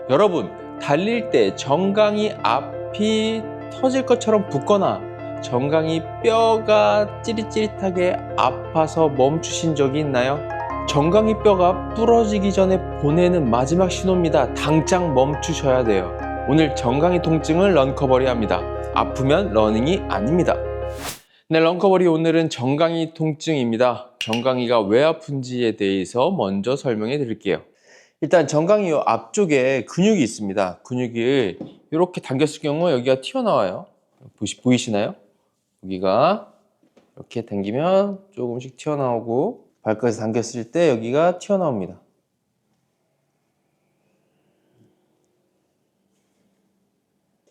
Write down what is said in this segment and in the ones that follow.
여러분, 달릴 때 정강이 앞이 터질 것처럼 붓거나 정강이 뼈가 찌릿찌릿하게 아파서 멈추신 적이 있나요? 정강이 뼈가 부러지기 전에 보내는 마지막 신호입니다. 당장 멈추셔야 돼요. 오늘 정강이 통증을 런커버리 합니다. 아프면 러닝이 아닙니다. 네, 런커버리 오늘은 정강이 통증입니다. 정강이가 왜 아픈지에 대해서 먼저 설명해 드릴게요. 일단 정강이 요 앞쪽에 근육이 있습니다. 근육을 이렇게 당겼을 경우 여기가 튀어나와요. 보이시나요? 여기가 이렇게 당기면 조금씩 튀어나오고 발끝에 당겼을 때 여기가 튀어나옵니다.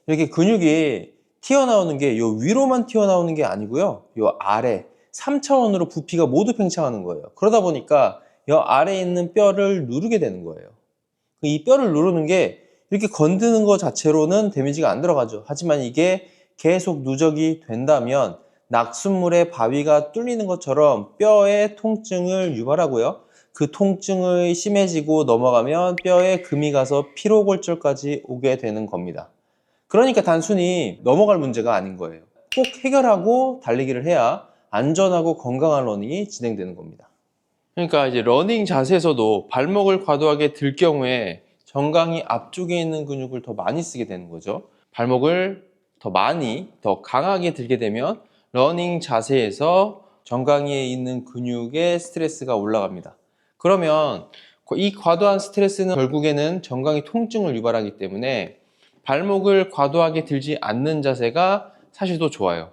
이렇게 근육이 튀어나오는 게 요 위로만 튀어나오는 게 아니고요. 요 아래 3차원으로 부피가 모두 팽창하는 거예요. 그러다 보니까 요 아래에 있는 뼈를 누르게 되는 거예요. 이 뼈를 누르는 게 이렇게 건드는 것 자체로는 데미지가 안 들어가죠. 하지만 이게 계속 누적이 된다면 낙숫물에 바위가 뚫리는 것처럼 뼈에 통증을 유발하고요. 그 통증이 심해지고 넘어가면 뼈에 금이 가서 피로골절까지 오게 되는 겁니다. 그러니까 단순히 넘어갈 문제가 아닌 거예요. 꼭 해결하고 달리기를 해야 안전하고 건강한 러닝이 진행되는 겁니다. 그러니까 이제 러닝 자세에서도 발목을 과도하게 들 경우에 정강이 앞쪽에 있는 근육을 더 많이 쓰게 되는 거죠. 발목을 더 많이, 더 강하게 들게 되면 러닝 자세에서 정강이에 있는 근육에 스트레스가 올라갑니다. 그러면 이 과도한 스트레스는 결국에는 정강이 통증을 유발하기 때문에 발목을 과도하게 들지 않는 자세가 사실 더 좋아요.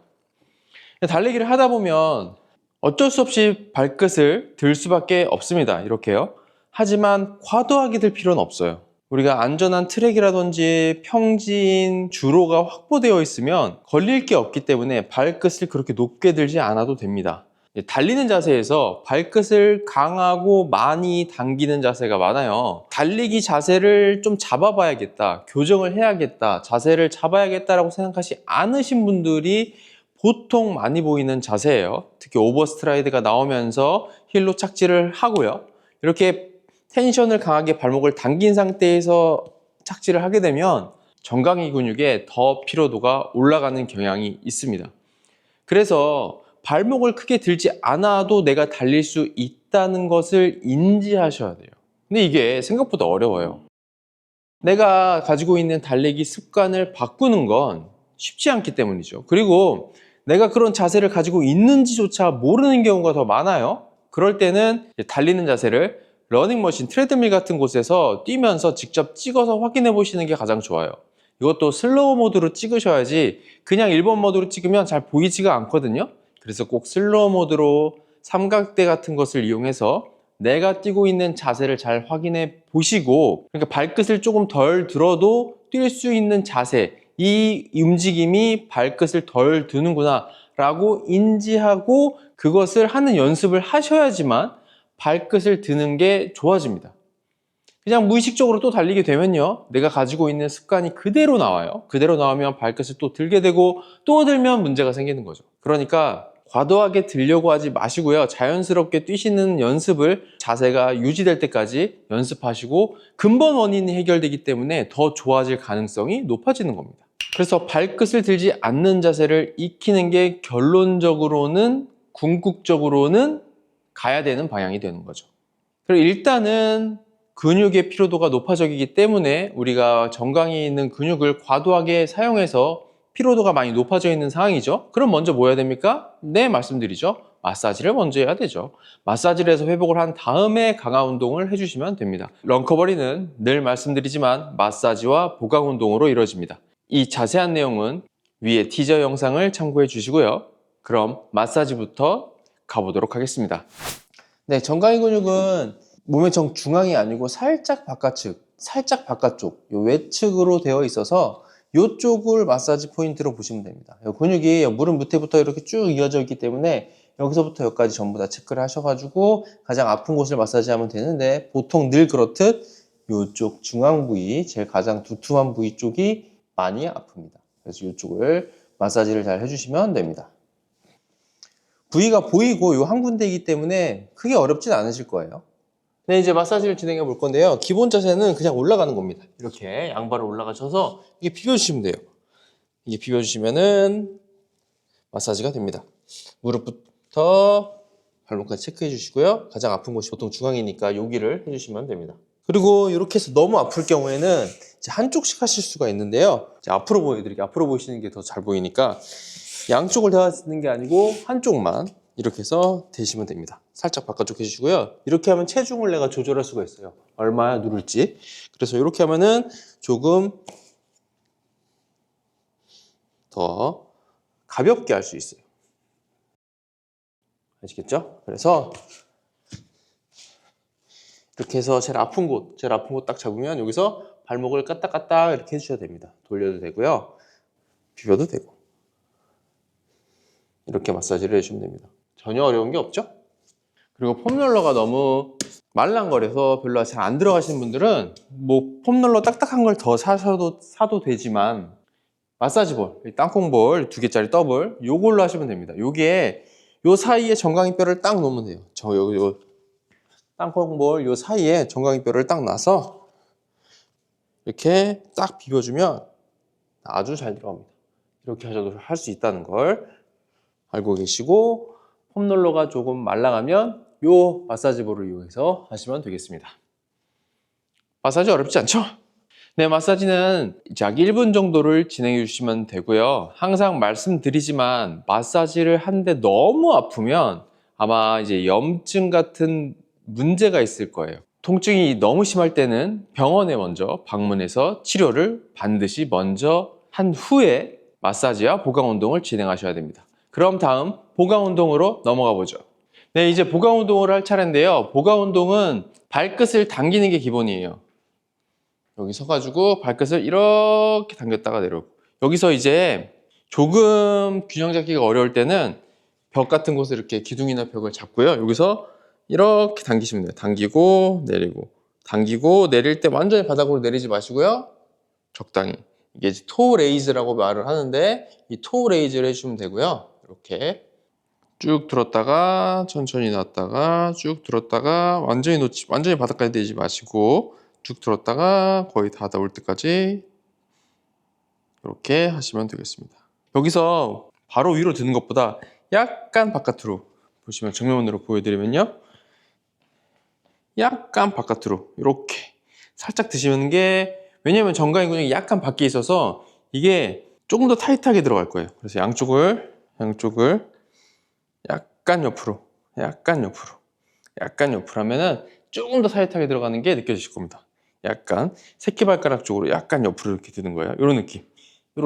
달리기를 하다 보면 어쩔 수 없이 발끝을 들 수밖에 없습니다. 이렇게요. 하지만 과도하게 들 필요는 없어요. 우리가 안전한 트랙이라든지 평지인 주로가 확보되어 있으면 걸릴 게 없기 때문에 발끝을 그렇게 높게 들지 않아도 됩니다. 달리는 자세에서 발끝을 강하고 많이 당기는 자세가 많아요. 달리기 자세를 좀 잡아봐야겠다, 교정을 해야겠다, 자세를 잡아야겠다라고 생각하지 않으신 분들이 보통 많이 보이는 자세예요. 특히 오버스트라이드가 나오면서 힐로 착지를 하고요. 이렇게 텐션을 강하게 발목을 당긴 상태에서 착지를 하게 되면 정강이 근육에 더 피로도가 올라가는 경향이 있습니다. 그래서 발목을 크게 들지 않아도 내가 달릴 수 있다는 것을 인지하셔야 돼요. 근데 이게 생각보다 어려워요. 내가 가지고 있는 달리기 습관을 바꾸는 건 쉽지 않기 때문이죠. 그리고 내가 그런 자세를 가지고 있는지조차 모르는 경우가 더 많아요. 그럴 때는 달리는 자세를 러닝머신, 트레드밀 같은 곳에서 뛰면서 직접 찍어서 확인해 보시는 게 가장 좋아요. 이것도 슬로우 모드로 찍으셔야지 그냥 1번 모드로 찍으면 잘 보이지가 않거든요. 그래서 꼭 슬로우 모드로 삼각대 같은 것을 이용해서 내가 뛰고 있는 자세를 잘 확인해 보시고, 그러니까 발끝을 조금 덜 들어도 뛸 수 있는 자세, 이 움직임이 발끝을 덜 드는구나 라고 인지하고 그것을 하는 연습을 하셔야지만 발끝을 드는 게 좋아집니다. 그냥 무의식적으로 또 달리게 되면요, 내가 가지고 있는 습관이 그대로 나와요. 그대로 나오면 발끝을 또 들게 되고 또 들면 문제가 생기는 거죠. 그러니까 과도하게 들려고 하지 마시고요, 자연스럽게 뛰시는 연습을 자세가 유지될 때까지 연습하시고 근본 원인이 해결되기 때문에 더 좋아질 가능성이 높아지는 겁니다. 그래서 발끝을 들지 않는 자세를 익히는 게 결론적으로는 궁극적으로는 가야 되는 방향이 되는 거죠. 그리고 일단은 근육의 피로도가 높아지기 때문에 우리가 정강이에 있는 근육을 과도하게 사용해서 피로도가 많이 높아져 있는 상황이죠. 그럼 먼저 뭐 해야 됩니까? 네, 말씀드리죠. 마사지를 먼저 해야 되죠. 마사지를 해서 회복을 한 다음에 강화 운동을 해주시면 됩니다. 런커버리는 늘 말씀드리지만 마사지와 보강 운동으로 이루어집니다. 이 자세한 내용은 위에 티저 영상을 참고해 주시고요. 그럼 마사지부터 가보도록 하겠습니다. 네, 정강이 근육은 몸의 정중앙이 아니고 살짝 바깥쪽, 요 외측으로 되어 있어서 이쪽을 마사지 포인트로 보시면 됩니다. 이 근육이 무릎 밑에부터 이렇게 쭉 이어져 있기 때문에 여기서부터 여기까지 전부 다 체크를 하셔가지고 가장 아픈 곳을 마사지하면 되는데, 보통 늘 그렇듯 이쪽 중앙 부위, 제일 가장 두툼한 부위 쪽이 많이 아픕니다. 그래서 이쪽을 마사지를 잘 해주시면 됩니다. 부위가 보이고 이 한 군데이기 때문에 크게 어렵진 않으실 거예요. 네, 이제 마사지를 진행해 볼 건데요. 기본 자세는 그냥 올라가는 겁니다. 이렇게 양발을 올라가셔서 이게 비벼주시면 돼요. 이게 비벼주시면은 마사지가 됩니다. 무릎부터 발목까지 체크해 주시고요. 가장 아픈 곳이 보통 중앙이니까 여기를 해주시면 됩니다. 그리고 이렇게 해서 너무 아플 경우에는 이제 한쪽씩 하실 수가 있는데요. 이제 앞으로 보여드릴게요. 앞으로 보시는 게 더 잘 보이니까 양쪽을 대하는 게 아니고 한쪽만 이렇게 해서 대시면 됩니다. 살짝 바깥쪽 해주시고요. 이렇게 하면 체중을 내가 조절할 수가 있어요. 얼마나 누를지. 그래서 이렇게 하면은 조금 더 가볍게 할 수 있어요. 아시겠죠? 그래서 이렇게 해서 제일 아픈 곳 딱 잡으면 여기서 발목을 까딱까딱 이렇게 해주셔야 됩니다. 돌려도 되고요. 비벼도 되고. 이렇게 마사지를 해주시면 됩니다. 전혀 어려운 게 없죠? 그리고 폼롤러가 너무 말랑거려서 별로 잘 안 들어가시는 분들은 뭐 폼롤러 딱딱한 걸 더 사도 되지만 마사지볼, 땅콩볼 2개짜리 더블 요걸로 하시면 됩니다. 요게 요 사이에 정강이 뼈를 딱 놓으면 돼요. 요 땅콩볼 요 사이에 정강이 뼈를 딱 놔서 이렇게 딱 비벼주면 아주 잘 들어갑니다. 이렇게 하셔도 할 수 있다는 걸 알고 계시고 폼롤러가 조금 말랑하면 요 마사지볼을 이용해서 하시면 되겠습니다. 마사지 어렵지 않죠? 네, 마사지는 약 1분 정도를 진행해 주시면 되고요. 항상 말씀드리지만 마사지를 하는데 너무 아프면 아마 이제 염증 같은 문제가 있을 거예요. 통증이 너무 심할 때는 병원에 먼저 방문해서 치료를 반드시 먼저 한 후에 마사지와 보강 운동을 진행하셔야 됩니다. 그럼 다음 보강 운동으로 넘어가 보죠. 네, 이제 보강 운동을 할 차례인데요. 보강 운동은 발끝을 당기는 게 기본이에요. 여기 서가지고 발끝을 이렇게 당겼다가 내려오고, 여기서 이제 조금 균형 잡기가 어려울 때는 벽 같은 곳을 이렇게 기둥이나 벽을 잡고요. 여기서 이렇게 당기시면 돼요. 당기고 내리고 당기고 내릴 때 완전히 바닥으로 내리지 마시고요. 적당히. 이게 토 레이즈라고 말을 하는데 이 토 레이즈를 해주시면 되고요. 이렇게 쭉 들었다가 천천히 놨다가 쭉 들었다가 완전히 바닥까지 내리지 마시고 쭉 들었다가 거의 다 닿을 때까지 이렇게 하시면 되겠습니다. 여기서 바로 위로 드는 것보다 약간 바깥으로 보시면 정면으로 보여드리면요. 약간 바깥으로 이렇게 살짝 드시는 게, 왜냐면 정강이 근육이 약간 밖에 있어서 이게 조금 더 타이트하게 들어갈 거예요. 그래서 양쪽을 약간 옆으로 하면은 조금 더 타이트하게 들어가는 게 느껴지실 겁니다. 약간 새끼발가락 쪽으로 약간 옆으로 이렇게 드는 거예요. 이런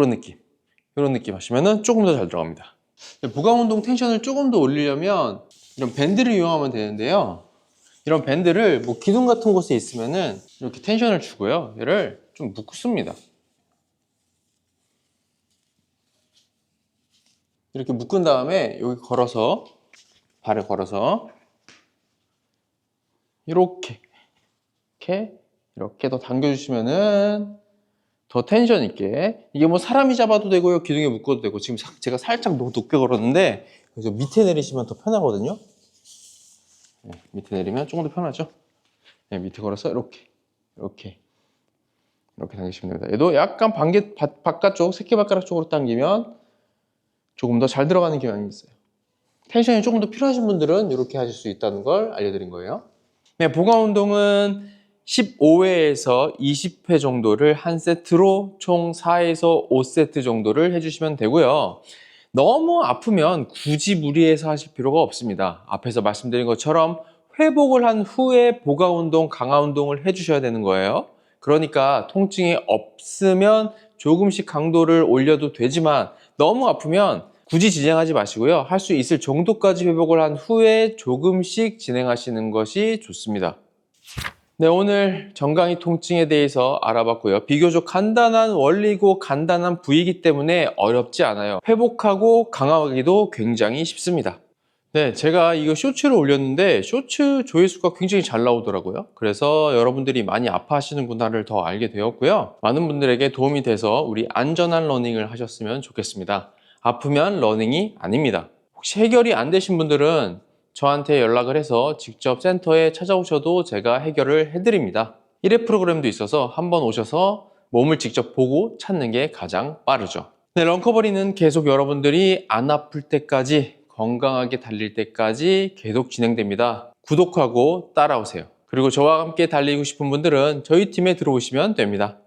느낌 하시면은 조금 더 잘 들어갑니다. 보강 운동 텐션을 조금 더 올리려면 이런 밴드를 이용하면 되는데요. 이런 밴드를 뭐 기둥 같은 곳에 있으면은 이렇게 텐션을 주고요. 얘를 좀 묶습니다. 이렇게 묶은 다음에 여기 발을 걸어서 이렇게 더 당겨주시면은 더 텐션 있게, 이게 뭐 사람이 잡아도 되고요, 기둥에 묶어도 되고, 지금 제가 살짝 높게 걸었는데 그래서 밑에 내리시면 더 편하거든요. 네, 밑에 내리면 조금 더 편하죠. 네, 밑에 걸어서 이렇게 당기시면 됩니다. 얘도 약간 바깥쪽 새끼발가락 쪽으로 당기면 조금 더 잘 들어가는 경향이 있어요. 텐션이 조금 더 필요하신 분들은 이렇게 하실 수 있다는 걸 알려드린 거예요. 네, 보강 운동은 15회에서 20회 정도를 한 세트로 총 4에서 5세트 정도를 해주시면 되고요. 너무 아프면 굳이 무리해서 하실 필요가 없습니다. 앞에서 말씀드린 것처럼 회복을 한 후에 보강 운동, 강화 운동을 해주셔야 되는 거예요. 그러니까 통증이 없으면 조금씩 강도를 올려도 되지만 너무 아프면 굳이 진행하지 마시고요. 할 수 있을 정도까지 회복을 한 후에 조금씩 진행하시는 것이 좋습니다. 네, 오늘 정강이 통증에 대해서 알아봤고요. 비교적 간단한 원리고 간단한 부위이기 때문에 어렵지 않아요. 회복하고 강화하기도 굉장히 쉽습니다. 네, 제가 이거 쇼츠를 올렸는데 쇼츠 조회수가 굉장히 잘 나오더라고요. 그래서 여러분들이 많이 아파하시는구나를 더 알게 되었고요. 많은 분들에게 도움이 돼서 우리 안전한 러닝을 하셨으면 좋겠습니다. 아프면 러닝이 아닙니다. 혹시 해결이 안 되신 분들은 저한테 연락을 해서 직접 센터에 찾아오셔도 제가 해결을 해드립니다. 1회 프로그램도 있어서 한번 오셔서 몸을 직접 보고 찾는 게 가장 빠르죠. 네, 런커버리는 계속 여러분들이 안 아플 때까지, 건강하게 달릴 때까지 계속 진행됩니다. 구독하고 따라오세요. 그리고 저와 함께 달리고 싶은 분들은 저희 팀에 들어오시면 됩니다.